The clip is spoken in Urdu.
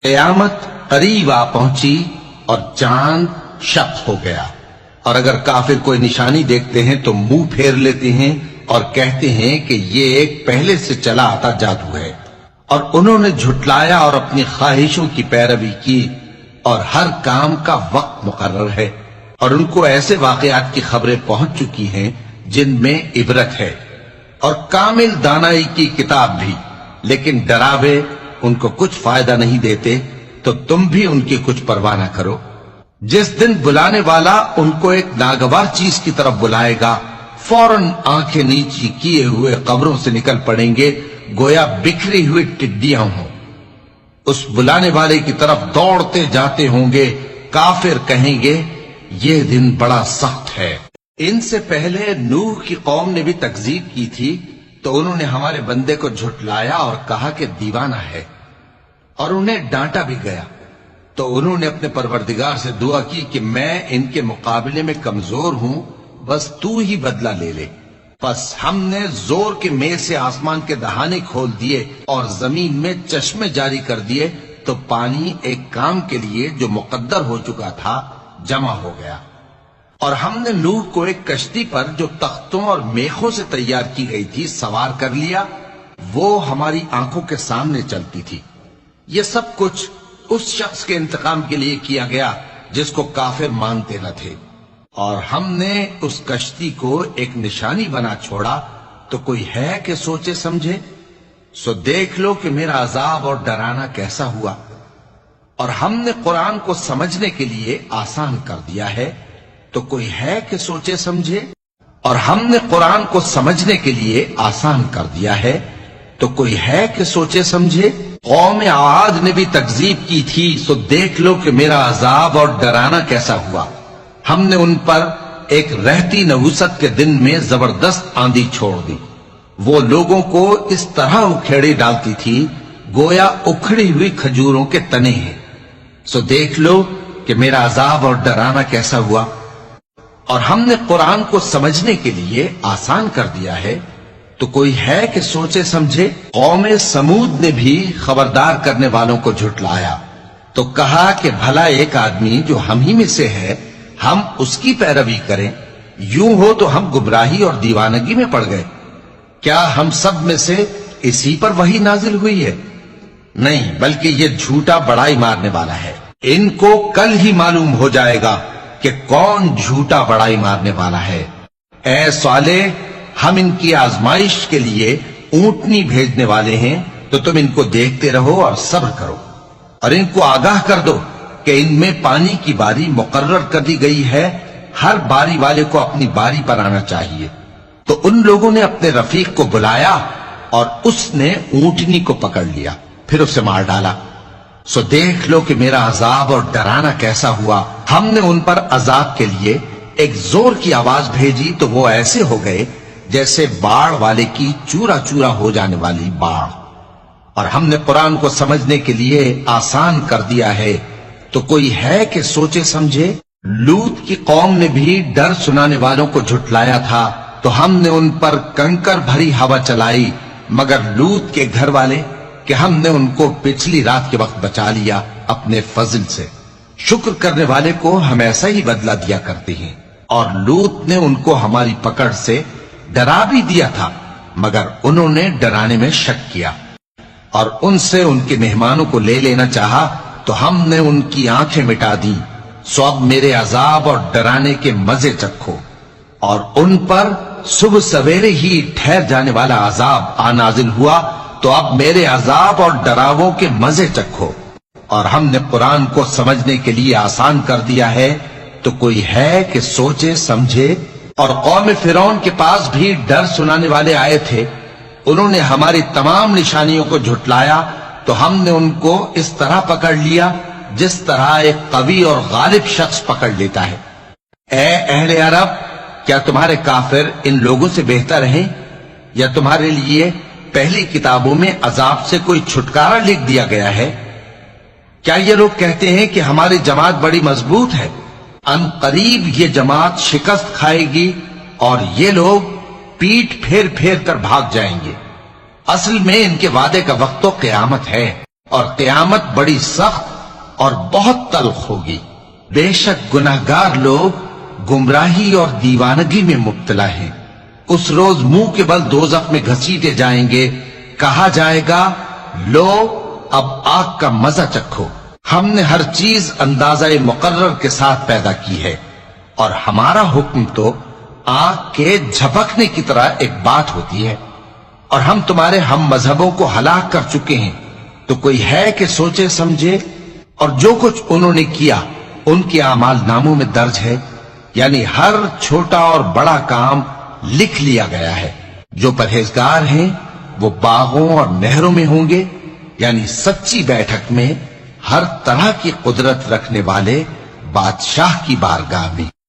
قیامت قریب آ پہنچی اور چاند شق ہو گیا، اور اگر کافر کوئی نشانی دیکھتے ہیں تو منہ پھیر لیتے ہیں اور کہتے ہیں کہ یہ ایک پہلے سے چلا آتا جادو ہے، اور انہوں نے جھٹلایا اور اپنی خواہشوں کی پیروی کی، اور ہر کام کا وقت مقرر ہے، اور ان کو ایسے واقعات کی خبریں پہنچ چکی ہیں جن میں عبرت ہے، اور کامل دانائی کی کتاب بھی، لیکن ڈراوے ان کو کچھ فائدہ نہیں دیتے، تو تم بھی ان کی کچھ پرواہ نہ کرو۔ جس دن بلانے والا ان کو ایک ناگوار چیز کی طرف بلائے گا، فوراً آنکھیں نیچی کیے ہوئے قبروں سے نکل پڑیں گے گویا بکھری ہوئی ٹڈیاں ہوں۔ اس بلانے والے کی طرف دوڑتے جاتے ہوں گے، کافر کہیں گے یہ دن بڑا سخت ہے۔ ان سے پہلے نوح کی قوم نے بھی تکذیب کی تھی، تو انہوں نے ہمارے بندے کو جھٹلایا اور کہا کہ دیوانہ ہے، اور انہیں ڈانٹا بھی گیا۔ تو انہوں نے اپنے پروردگار سے دعا کی کہ میں ان کے مقابلے میں کمزور ہوں، بس تو ہی بدلہ لے لے۔ پس ہم نے زور کے میل سے آسمان کے دہانے کھول دیے اور زمین میں چشمے جاری کر دیے، تو پانی ایک کام کے لیے جو مقدر ہو چکا تھا جمع ہو گیا۔ اور ہم نے نوح کو ایک کشتی پر جو تختوں اور میخوں سے تیار کی گئی تھی سوار کر لیا، وہ ہماری آنکھوں کے سامنے چلتی تھی۔ یہ سب کچھ اس شخص کے انتقام کے لیے کیا گیا جس کو کافر مانتے نہ تھے، اور ہم نے اس کشتی کو ایک نشانی بنا چھوڑا، تو کوئی ہے کہ سوچے سمجھے؟ سو دیکھ لو کہ میرا عذاب اور ڈرانا کیسا ہوا۔ اور ہم نے قرآن کو سمجھنے کے لیے آسان کر دیا ہے، تو کوئی ہے کہ سوچے سمجھے؟ اور ہم نے قرآن کو سمجھنے کے لیے آسان کر دیا ہے، تو کوئی ہے کہ سوچے سمجھے؟ قوم عاد نے بھی تکذیب کی تھی، سو دیکھ لو کہ میرا عذاب اور ڈرانا کیسا ہوا۔ ہم نے ان پر ایک رہتی نحوست کے دن میں زبردست آندھی چھوڑ دی، وہ لوگوں کو اس طرح اکھیڑے ڈالتی تھی گویا اکھڑی ہوئی کھجوروں کے تنے ہیں۔ سو دیکھ لو کہ میرا عذاب اور ڈرانا کیسا ہوا۔ اور ہم نے قرآن کو سمجھنے کے لیے آسان کر دیا ہے، تو کوئی ہے کہ سوچے سمجھے؟ قوم سمود نے بھی خبردار کرنے والوں کو جھٹلایا، تو کہا کہ بھلا ایک آدمی جو ہم ہی میں سے ہے، ہم اس کی پیروی کریں؟ یوں ہو تو ہم گمراہی اور دیوانگی میں پڑ گئے۔ کیا ہم سب میں سے اسی پر وحی نازل ہوئی ہے؟ نہیں، بلکہ یہ جھوٹا بڑائی مارنے والا ہے۔ ان کو کل ہی معلوم ہو جائے گا کہ کون جھوٹا بڑائی مارنے والا ہے۔ اے صالح، ہم ان کی آزمائش کے لیے اونٹنی بھیجنے والے ہیں، تو تم ان کو دیکھتے رہو اور صبر کرو، اور ان کو آگاہ کر دو کہ ان میں پانی کی باری مقرر کر دی گئی ہے، ہر باری والے کو اپنی باری پر آنا چاہیے۔ تو ان لوگوں نے اپنے رفیق کو بلایا، اور اس نے اونٹنی کو پکڑ لیا، پھر اسے مار ڈالا۔ سو دیکھ لو کہ میرا عذاب اور ڈرانا کیسا ہوا۔ ہم نے ان پر عذاب کے لیے ایک زور کی آواز بھیجی، تو وہ ایسے ہو گئے جیسے باڑ والے کی چورا چورا ہو جانے والی باڑ۔ اور ہم نے قرآن کو سمجھنے کے لیے آسان کر دیا ہے، تو کوئی ہے کہ سوچے سمجھے؟ لوط کی قوم نے بھی ڈر سنانے والوں کو جھٹلایا تھا، تو ہم نے ان پر کنکر بھری ہوا چلائی، مگر لوط کے گھر والے کہ ہم نے ان کو پچھلی رات کے وقت بچا لیا اپنے فضل سے۔ شکر کرنے والے کو ہم ایسا ہی بدلہ دیا کرتے ہیں۔ اور لوط نے ان کو ہماری پکڑ سے ڈرا بھی دیا تھا، مگر انہوں نے ڈرانے میں شک کیا، اور ان سے ان کے مہمانوں کو لے لینا چاہا، تو ہم نے ان کی آنکھیں مٹا دی۔ سو اب میرے عذاب اور ڈرانے کے مزے چکھو۔ اور ان پر صبح سویرے ہی ٹھہر جانے والا عذاب آ نازل ہوا، تو اب میرے عذاب اور ڈراووں کے مزے چکھو۔ اور ہم نے قرآن کو سمجھنے کے لیے آسان کر دیا ہے، تو کوئی ہے کہ سوچے سمجھے؟ اور قوم فرعون کے پاس بھی ڈر سنانے والے آئے تھے، انہوں نے ہماری تمام نشانیوں کو جھٹلایا، تو ہم نے ان کو اس طرح پکڑ لیا جس طرح ایک قوی اور غالب شخص پکڑ لیتا ہے۔ اے اہل عرب، کیا تمہارے کافر ان لوگوں سے بہتر ہیں؟ یا تمہارے لیے پہلی کتابوں میں عذاب سے کوئی چھٹکارا لکھ دیا گیا ہے؟ کیا یہ لوگ کہتے ہیں کہ ہماری جماعت بڑی مضبوط ہے؟ ان قریب یہ جماعت شکست کھائے گی، اور یہ لوگ پیٹ پھیر پھیر کر بھاگ جائیں گے۔ اصل میں ان کے وعدے کا وقت تو قیامت ہے، اور قیامت بڑی سخت اور بہت تلخ ہوگی۔ بے شک گناہگار لوگ گمراہی اور دیوانگی میں مبتلا ہیں۔ اس روز منہ کے بل دوزخ میں گھسیٹے جائیں گے، کہا جائے گا لو اب آگ کا مزہ چکھو، ہم نے ہر چیز اندازہ مقرر کے ساتھ پیدا کی ہے، اور ہمارا حکم تو آگ کے جھپکنے کی طرح ایک بات ہوتی ہے، اور ہم تمہارے ہم مذہبوں کو ہلاک کر چکے ہیں، تو کوئی ہے کہ سوچے سمجھے؟ اور جو کچھ انہوں نے کیا ان کے اعمال ناموں میں درج ہے، یعنی ہر چھوٹا اور بڑا کام لکھ لیا گیا ہے۔ جو پرہیزگار ہیں وہ باغوں اور نہروں میں ہوں گے، یعنی سچی بیٹھک میں، ہر طرح کی قدرت رکھنے والے بادشاہ کی بارگاہ میں۔